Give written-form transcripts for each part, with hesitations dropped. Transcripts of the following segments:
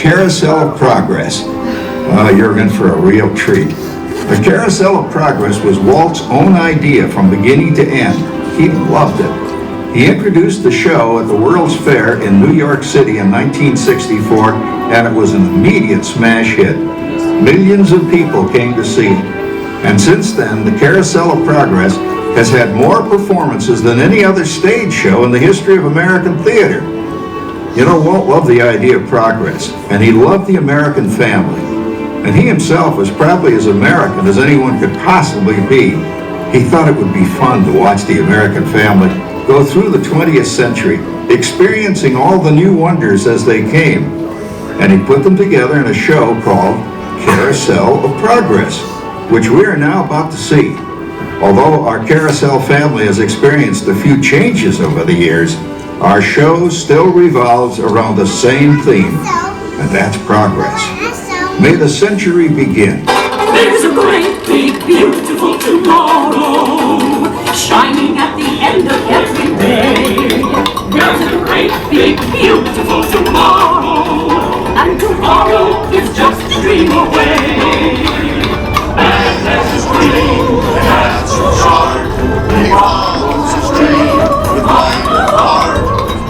Carousel of Progress. You're in for a real treat. The Carousel of Progress was Walt's own idea from beginning to end. He loved it. He introduced the show at the World's Fair in New York City in 1964, and it was an immediate smash hit. Millions of people came to see it. And since then, the Carousel of Progress has had more performances than any other stage show in the history of American theater. You know, Walt loved the idea of progress, and he loved the American family. And he himself was probably as American as anyone could possibly be. He thought it would be fun to watch the American family go through the 20th century, experiencing all the new wonders as they came. And he put them together in a show called Carousel of Progress, which we are now about to see. Although our Carousel family has experienced a few changes over the years, our show still revolves around the same theme, and that's progress. May the century begin. There's a great, big, beautiful tomorrow, shining at the end of every day. There's a great, big, beautiful tomorrow, and tomorrow is just a dream away. And there's this dream that's so sharp, he follows his dream with mind and heart.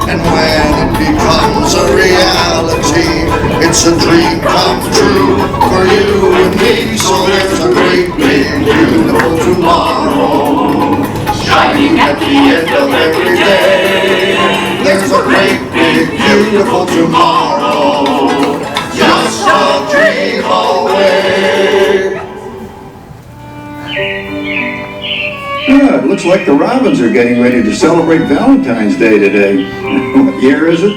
And when it becomes a reality, it's a dream come true for you and me. So there's a great, big, beautiful tomorrow, shining at the end of every day. There's a great, big, beautiful tomorrow, just a dream away. It looks like the Robins are getting ready to celebrate Valentine's Day today. What year is it?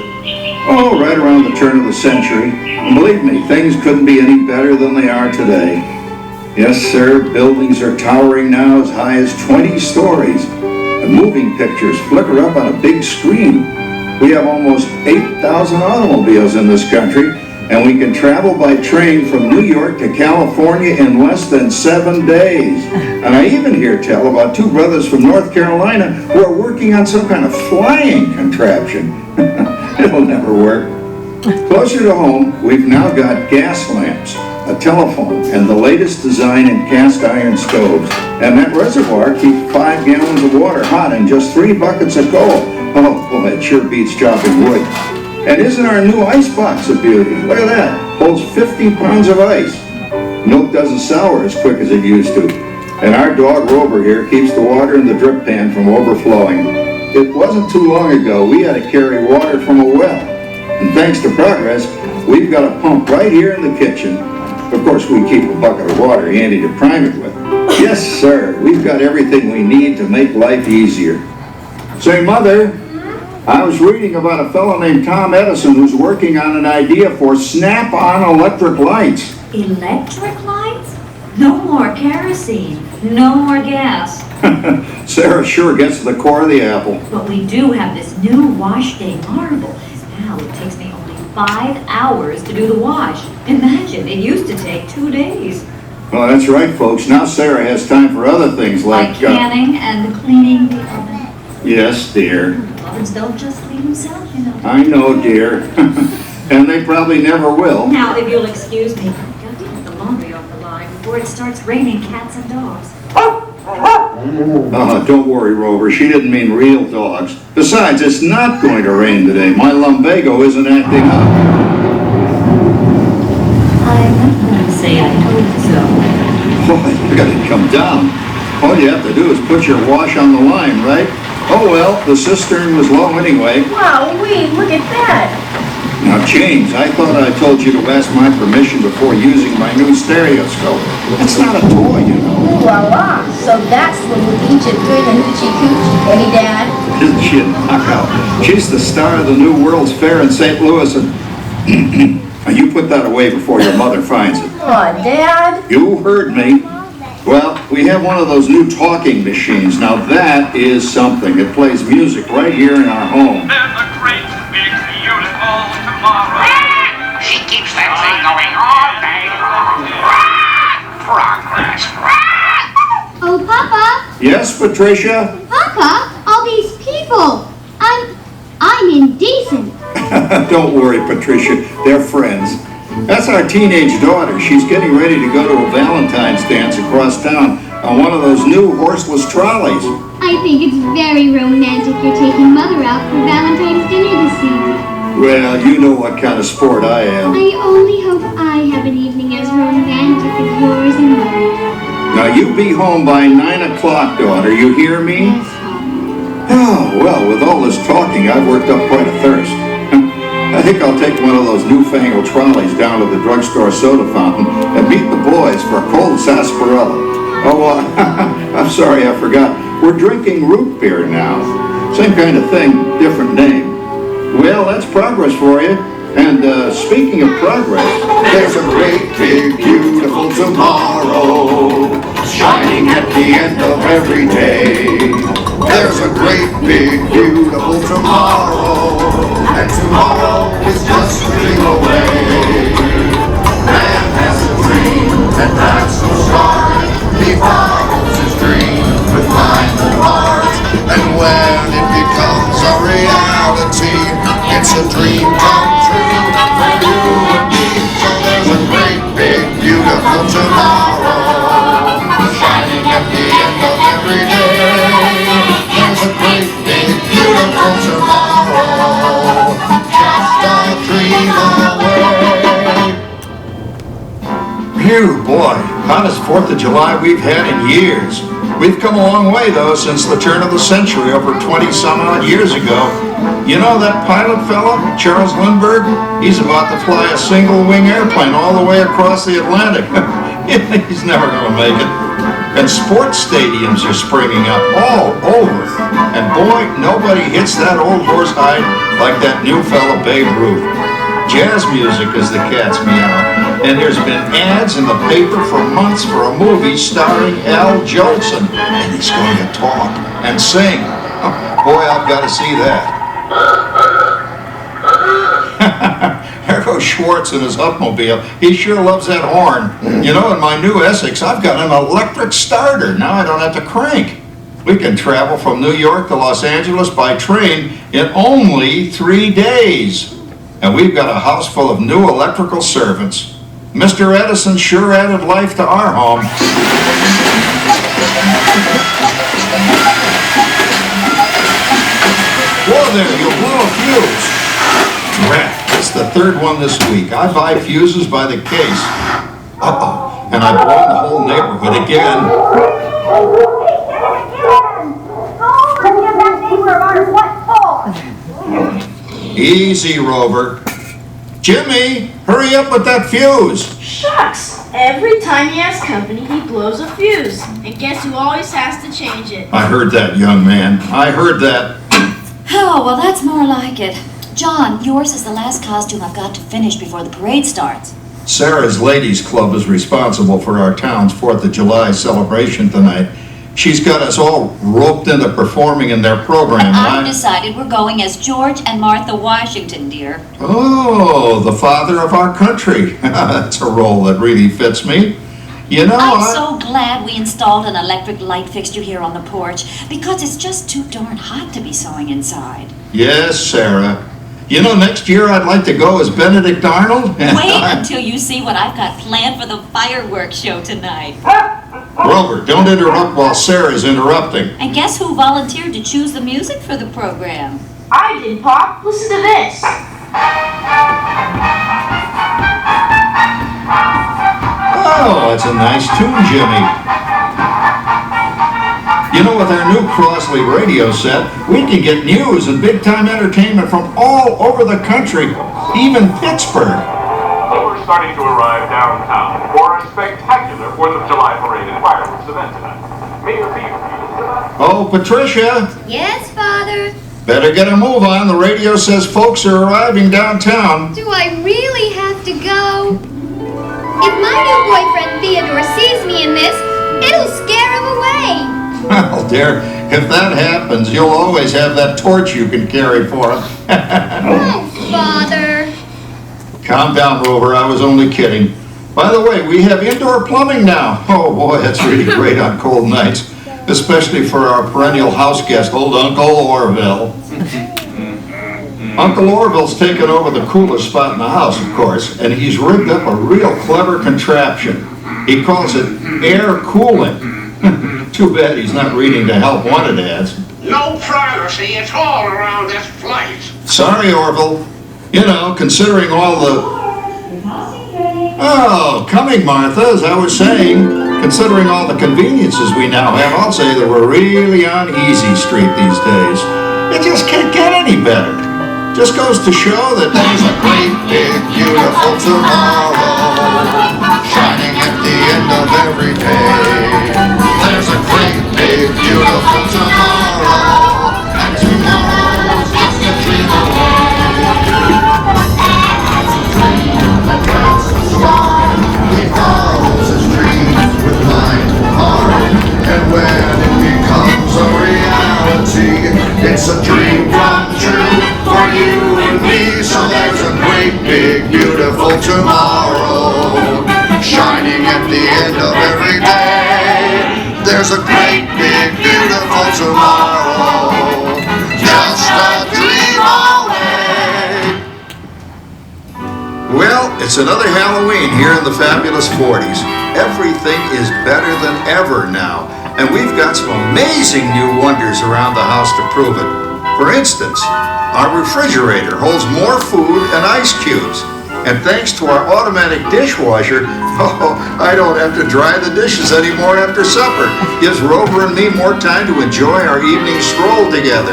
Oh, right around the turn of the century. And believe me, things couldn't be any better than they are today. Yes, sir, buildings are towering now as high as 20 stories. And moving pictures flicker up on a big screen. We have almost 8,000 automobiles in this country, and we can travel by train from New York to California in less than 7 days. And I even hear tell about two brothers from North Carolina who are working on some kind of flying contraption. It'll never work. Closer to home, we've now got gas lamps, a telephone, and the latest design in cast iron stoves. And that reservoir keeps 5 gallons of water hot in just 3 buckets of coal. Oh, boy, it sure beats chopping wood. And isn't our new ice box a beauty? Look at that. Holds 50 pounds of ice. Milk doesn't sour as quick as it used to. And our dog Rover here keeps the water in the drip pan from overflowing. It wasn't too long ago we had to carry water from a well. And thanks to progress, we've got a pump right here in the kitchen. Of course, we keep a bucket of water handy to prime it with. Yes, sir. We've got everything we need to make life easier. Say, Mother, I was reading about a fellow named Tom Edison who's working on an idea for snap-on electric lights. Electric lights? No more kerosene, no more gas. Sarah sure gets to the core of the apple. But we do have this new wash day marvel. Now it takes me only 5 hours to do the wash. Imagine, it used to take 2 days. Well, that's right, folks. Now Sarah has time for other things like canning and cleaning the oven. Yes, dear. Ovens don't just clean themselves, you know. I know, dear. And they probably never will. Now, if you'll excuse me, I've got to get the laundry off the line before it starts raining cats and dogs. Don't worry, Rover. She didn't mean real dogs. Besides, it's not going to rain today. My lumbago isn't acting up. I'm not going to say I hope so. Boy, you gotta come down. All you have to do is put your wash on the line, right? Oh well, the cistern was low anyway. Wow, look at that. Now, James, I thought I told you to ask my permission before using my new stereoscope. It's not a toy, you know. Ooh la la. So that's little Egypt doing the hoochie cooch. Any dad? Isn't she a knockout? She's the star of the new World's Fair in St. Louis, and you put that away before your mother finds it. Aw, Dad. You heard me. Well, we have one of those new talking machines. Now that is something. It plays music right here in our home. There's a great, big, beautiful tomorrow. She keeps that thing going all day long. Progress. Oh, Papa! Yes, Patricia? Papa, all these people! I'm indecent. Don't worry, Patricia. They're friends. That's our teenage daughter. She's getting ready to go to a Valentine's dance across town on one of those new horseless trolleys. I think it's very romantic you're taking Mother out for Valentine's dinner this evening. Well, you know what kind of sport I am. I only hope I have an evening as romantic as yours and Mother's. Now, you be home by 9 o'clock, daughter. You hear me? Yes, Father. Oh, well, with all this talking, I've worked up quite a thirst. I think I'll take one of those newfangled trolleys down to the drugstore soda fountain and meet the boys for a cold sarsaparilla. Oh, I'm sorry, I forgot. We're drinking root beer now. Same kind of thing, different name. Well, that's progress for you. And speaking of progress, There's a great big beautiful tomorrow shining at the end of every day. There's a great big beautiful tomorrow, and tomorrow is just a dream away. Man has a dream, and that's the start. He follows his dream with mind and heart, and when it becomes a reality, it's a dream come true for you and me. So there's a great big beautiful tomorrow shining at the end of every day. There's a great big beautiful tomorrow, just a dream away. phew, boy, hottest 4th of July we've had in years. We've come a long way, though, since the turn of the century, over 20-some-odd years ago. You know that pilot fella, Charles Lindbergh? He's about to fly a single-wing airplane all the way across the Atlantic. He's never going to make it. And sports stadiums are springing up all over. And boy, nobody hits that old horse hide like that new fella Babe Ruth. Jazz music is the cat's meow. And there's been ads in the paper for months for a movie starring Al Jolson. And he's going to talk and sing. Oh, boy, I've got to see that. There goes Schwartz in his upmobile. He sure loves that horn. You know, in my new Essex, I've got an electric starter. Now I don't have to crank. We can travel from New York to Los Angeles by train in only 3 days. And we've got a house full of new electrical servants. Mr. Edison sure added life to our home. Whoa there, you'll blow a fuse. Drat, it's the third one this week. I buy fuses by the case. Uh-oh, and I blow the whole neighborhood again. Easy, Rover. Jimmy, hurry up with that fuse. Shucks! Every time he has company, he blows a fuse. And guess who always has to change it? I heard that, young man. I heard that. Oh, well, that's more like it. John, yours is the last costume I've got to finish before the parade starts. Sarah's Ladies Club is responsible for our town's 4th of July celebration tonight. She's got us all roped into performing in their program. I've decided we're going as George and Martha Washington, dear. Oh, the father of our country. That's a role that really fits me. You know, I'm so glad we installed an electric light fixture here on the porch, because it's just too darn hot to be sewing inside. Yes, Sarah. You know, next year I'd like to go as Benedict Arnold. Wait until you see what I've got planned for the fireworks show tonight. Rover, don't interrupt while Sarah's interrupting. And guess who volunteered to choose the music for the program? I did, Pop. Listen to this. Oh, that's a nice tune, Jimmy. You know, with our new Crossley radio set, we can get news and big-time entertainment from all over the country, even Pittsburgh. We're starting to arrive downtown for a spectacular 4th of July parade and fireworks event tonight. Mayor Pete. Oh, Patricia, Yes, Father? better get a move on. The radio says folks are arriving downtown. Do I really have to go? If my new boyfriend Theodore sees me in this, it'll scare him away. Well, dear, if that happens, you'll always have that torch you can carry for him. Oh, Father. Calm down, Rover. I was only kidding. By the way, we have indoor plumbing now. Oh, boy, that's really great on cold nights, especially for our perennial house guest, old Uncle Orville. Uncle Orville's taken over the coolest spot in the house, of course, and he's rigged up a real clever contraption. He calls it air cooling. Too bad he's not reading the help wanted ads. No privacy at all around this place. Sorry, Orville. You know, considering all the... Oh, coming, Martha, as I was saying, considering all the conveniences we now have, I'll say that we're really on easy street these days. It just can't get any better. Just goes to show that There's a great big beautiful tomorrow shining at the end of every day. There's a great big beautiful tomorrow, and tomorrow's just a dream away. As a dream that gets the sky, he follows his dreams with mind and heart, and when it becomes a reality, it's a dream come true for you and me. So there's a great big beautiful tomorrow shining at the end of every day. There's a great big beautiful tomorrow, just a dream away. Well, it's another Halloween here in the fabulous 40s. Everything is better than ever now, and we've got some amazing new wonders around the house to prove it. For instance, our refrigerator holds more food and ice cubes, and thanks to our automatic dishwasher, I don't have to dry the dishes anymore after supper. Gives Rover and me more time to enjoy our evening stroll together.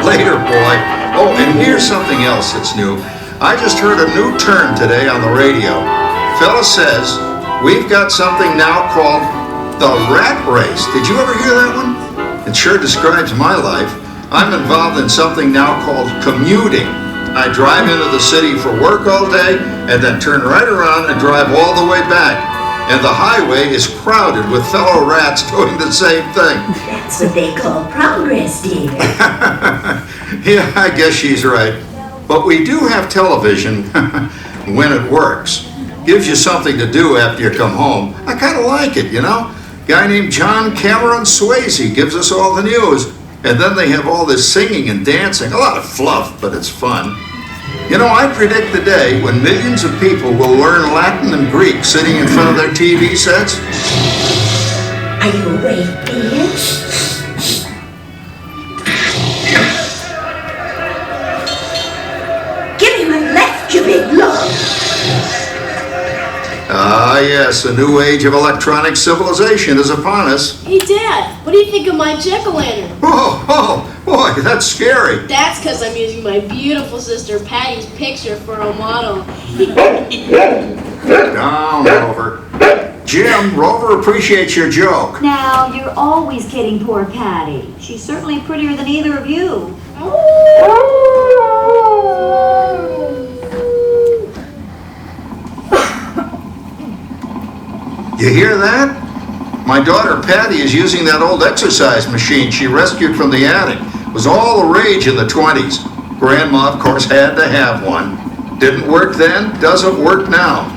Later, boy. Oh, and here's something else that's new. I just heard a new term today on the radio. Fella says we've got something now called the rat race. Did you ever hear that one? It sure describes my life. I'm involved in something now called commuting. I drive into the city for work all day and then turn right around and drive all the way back. And the highway is crowded with fellow rats doing the same thing. That's what they call progress, dear. Yeah, I guess she's right. But we do have television when it works. Gives you something to do after you come home. I kind of like it, you know? Guy named John Cameron Swayze gives us all the news. And then they have all this singing and dancing. A lot of fluff, but it's fun. You know, I predict the day when millions of people will learn Latin and Greek sitting in front of their TV sets. Are you awake, dear? Give him a left, you big log. Ah, yes, a new age of electronic civilization is upon us. Hey, Dad, what do you think of my jack-o'-lantern? Oh, boy, that's scary. That's because I'm using my beautiful sister Patty's picture for a model. Down, Rover. Jim, Rover appreciates your joke. Now, you're always kidding poor Patty. She's certainly prettier than either of you. You hear that? My daughter Patty is using that old exercise machine she rescued from the attic. It was all the rage in the 20s. Grandma, of course, had to have one. Didn't work then, doesn't work now.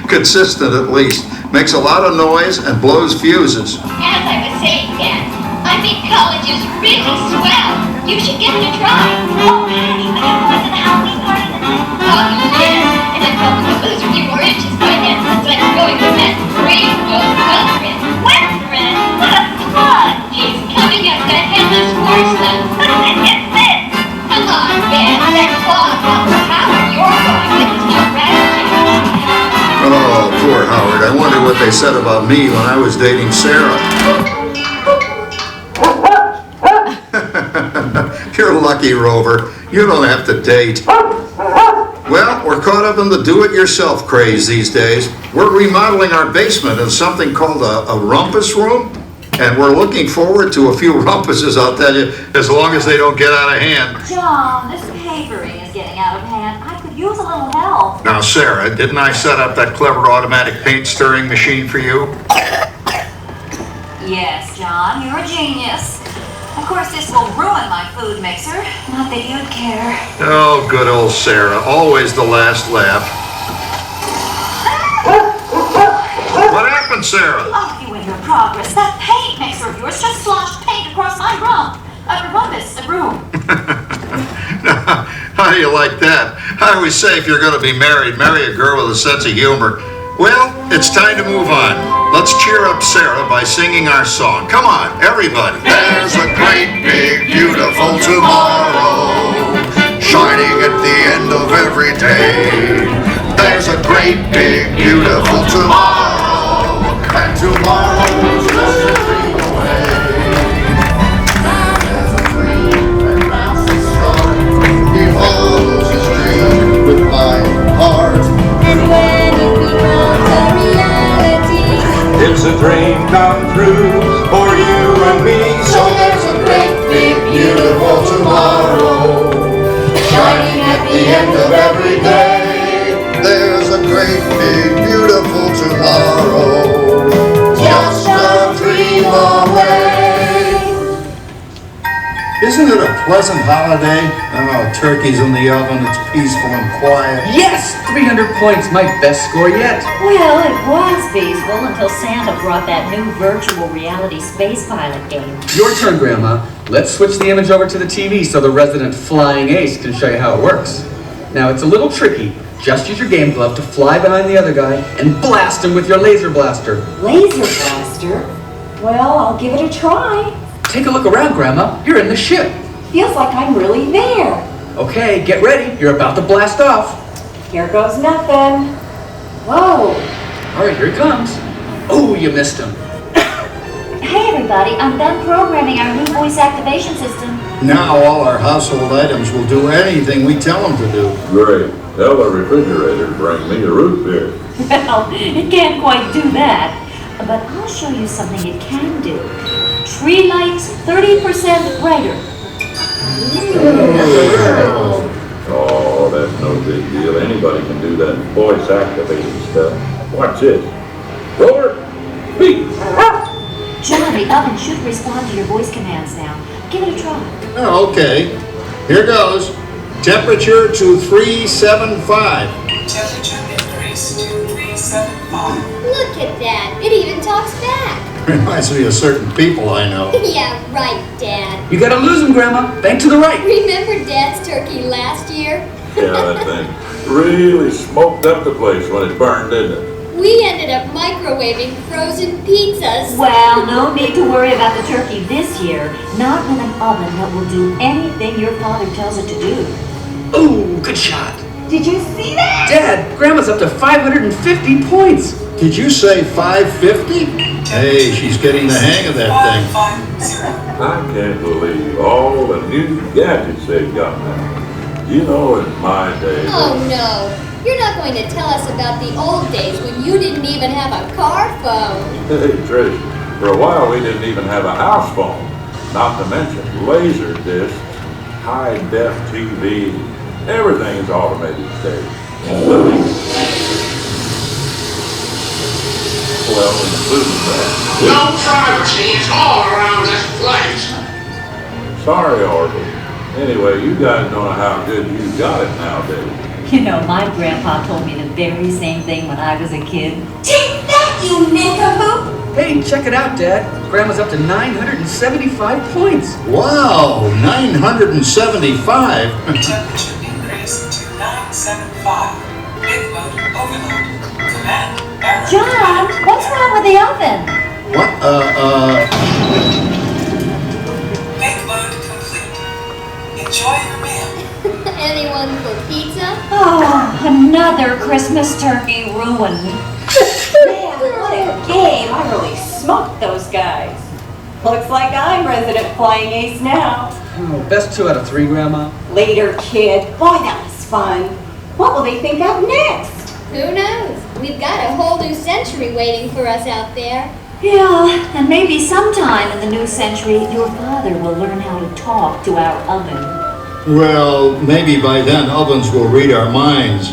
Consistent at least. Makes a lot of noise and blows fuses. As I was saying, Dad, I think college is really swell. You should give it a try. Oh, Patty, I got boys at the Halloween party tonight. Oh, yes. And I probably lose a few more inches by then, so I'm going with that rainbow girlfriend. Westfriend? What? He's coming out that headless horseman. It's this. Come on, man. That claw Dr. Howard, you're going with his new rabbit. Oh, poor Howard. I wonder what they said about me when I was dating Sarah. You're lucky, Rover. You don't have to date. Well, we're caught up in the do-it-yourself craze these days. We're remodeling our basement in something called a rumpus room, and we're looking forward to a few rumpuses, I'll tell you, as long as they don't get out of hand. John, this papering is getting out of hand. I could use a little help. Now, Sarah, didn't I set up that clever automatic paint stirring machine for you? Yes, John, you're a genius. Of course, this will ruin my food mixer. Not that you'd care. Oh, good old Sarah. Always the last laugh. What happened, Sarah? Oh, you and your progress. That paint mixer of yours just sloshed paint across my rump. A rumpus. way you like that. I always say if you're going to be married, marry a girl with a sense of humor. Well, it's time to move on. Let's cheer up Sarah by singing our song. Come on, everybody. There's a great, big, beautiful tomorrow, shining at the end of every day. There's a great, big, beautiful tomorrow, and tomorrow's just a dream away. There's a dream that bounces strong. He follows his dream with my heart. And when it becomes a reality, It's a dream come true for you and me. So there's a great, big, beautiful tomorrow, shining at the end of every day. There's a great, big, beautiful tomorrow, just a dream away. Isn't it a pleasant holiday? Oh, turkey's in the oven, it's peaceful and quiet. Yes! 300 points, my best score yet. Well, it was peaceful until Santa brought that new virtual reality space pilot game. Your turn, Grandma. Let's switch the image over to the TV so the resident flying ace can show you how it works. Now, it's a little tricky. Just use your game glove to fly behind the other guy and blast him with your laser blaster. laser blaster. Well, I'll give it a try. Take a look around, Grandma. You're in the ship. Feels like I'm really there. Okay, get ready. You're about to blast off. Here goes nothing. Whoa. All right, here he comes. Oh, you missed him. Hey everybody, I'm done programming our new voice activation system. Now all our household items will do anything we tell them to do. Great. Tell the refrigerator to bring me a root beer. Well, it can't quite do that. But I'll show you something it can do. Tree lights 30% brighter. Oh, that's no big deal. Anybody can do that voice activating stuff. Watch this. Roar! Beep! John, the oven should respond to your voice commands now. Give it a try. Oh, okay. Here goes. Temperature to 375. Temperature increase to 375. Look at that. It even talks back. Reminds me of certain people I know. Yeah, right, Dad. You gotta lose him, Grandma. Bank to the right. Remember Dad's turkey last year? Yeah, that thing really smoked up the place when it burned, didn't it? We ended up microwaving frozen pizzas. Well, no need to worry about the turkey this year. Not with an oven that will do anything your father tells it to do. Ooh, good shot. Did you see that? Dad, Grandma's up to 550 points. Did you say 550? Hey, she's getting the hang of that thing. 550. I can't believe all the new gadgets they've got now. You know, in my day. Oh no. You're not going to tell us about the old days when you didn't even have a car phone. Hey, Trish, for a while we didn't even have a house phone. Not to mention laser discs, high-def TV. Everything is automated today. Including, well, including that. No privacy is all around this place. Sorry, Orville. Anyway, you guys don't know how good you got it nowadays. You know, my grandpa told me the very same thing when I was a kid. Take that, you nincompoop! Hey, check it out, Dad. Grandma's up to 975 points. Wow, 975? Temperature increase to 975. Big load overload. Command error. John, what's wrong with the oven? What, Big load complete. Enjoy your meal. Anyone for pizza? Oh, another Christmas turkey ruined. Man, what a game. I really smoked those guys. Looks like I'm resident flying ace now. Oh, best 2 out of 3, Grandma. Later, kid. Boy, that was fun. What will they think of next? Who knows? We've got a whole new century waiting for us out there. Yeah, and maybe sometime in the new century, your father will learn how to talk to our oven. well, maybe by then ovens will read our minds.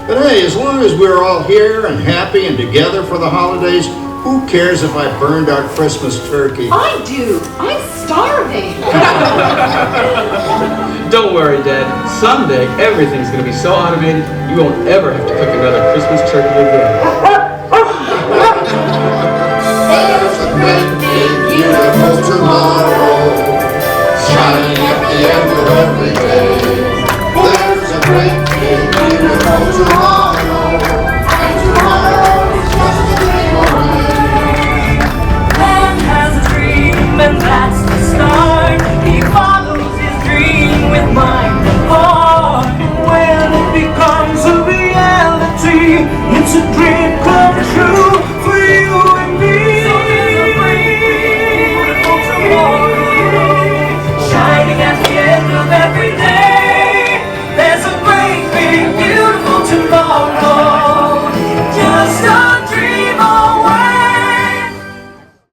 But hey, as long as we're all here and happy and together for the holidays, who cares if I burned our Christmas turkey? I do. I'm starving. Don't worry, Dad. Someday, everything's gonna be so automated, you won't ever have to cook another Christmas turkey again.